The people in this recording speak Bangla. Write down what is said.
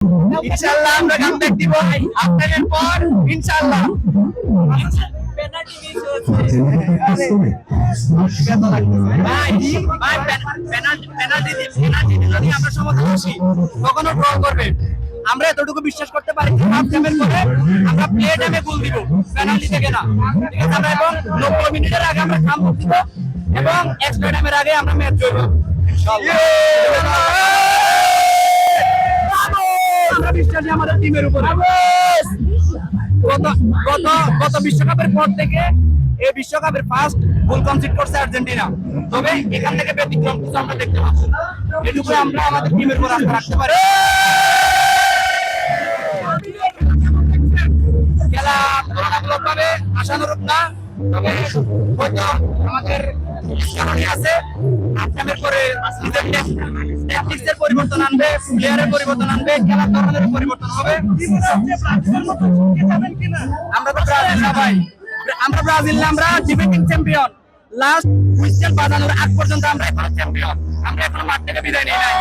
ইনশাআল্লাহ আমরা কামব্যাক দিব হাফ টাইমের পর ইনশাআল্লাহ। পেনাল্টি মিস হচ্ছে ভাই ভাই পেনাল্টি যদি আমরা সমতা আসি কখনো ড্র করবে। আমরা এতটুকু বিশ্বাস করতে পারি হাফ টাইমের পরে আমরা প্লে টাইমে গোল দিব, পেনাল্টি থেকে না, ঠিক আছে? আমরা এবং 90 মিনিটের আগে আমরা কামব্যাক দিব এবং এক্সট্রা টাইমের আগে আমরা ম্যাচ জয় করব ইনশাআল্লাহ। আমরা বিশ্বাস আমাদের টিমের উপর। গত বিশ্বকাপের পর থেকে এই বিশ্বকাপের ফার্স্ট গোল কনসিড করছে আর্জেন্টিনা, তবে এখান থেকে ব্যতিক্রম কিছু আমরা দেখতে পাচ্ছি। এটুকু আমরা আমাদের টিমের উপর আস্থা রাখতে পারি। খেলা তুলনামূলকভাবে আশানুরূপ না, তবে হয়তো আমাদের কারণে আছে আপনাদের পরে ট্যাকটিক্সের পরিবর্তন আনবে, প্লেয়ারের পরিবর্তন আনবে, খেলার ধরনের পরিবর্তন হবে। আমরা তো ব্রাজিল না ভাই, আমরা ব্রাজিল না, আমরা ডিফেন্ডিং চ্যাম্পিয়ন। লাস্ট হুইসেল বাজানোর আগ পর্যন্ত আমরা এখনো চ্যাম্পিয়ন, আমরা এখনো মাঠ থেকে বিদায় নিই নাই।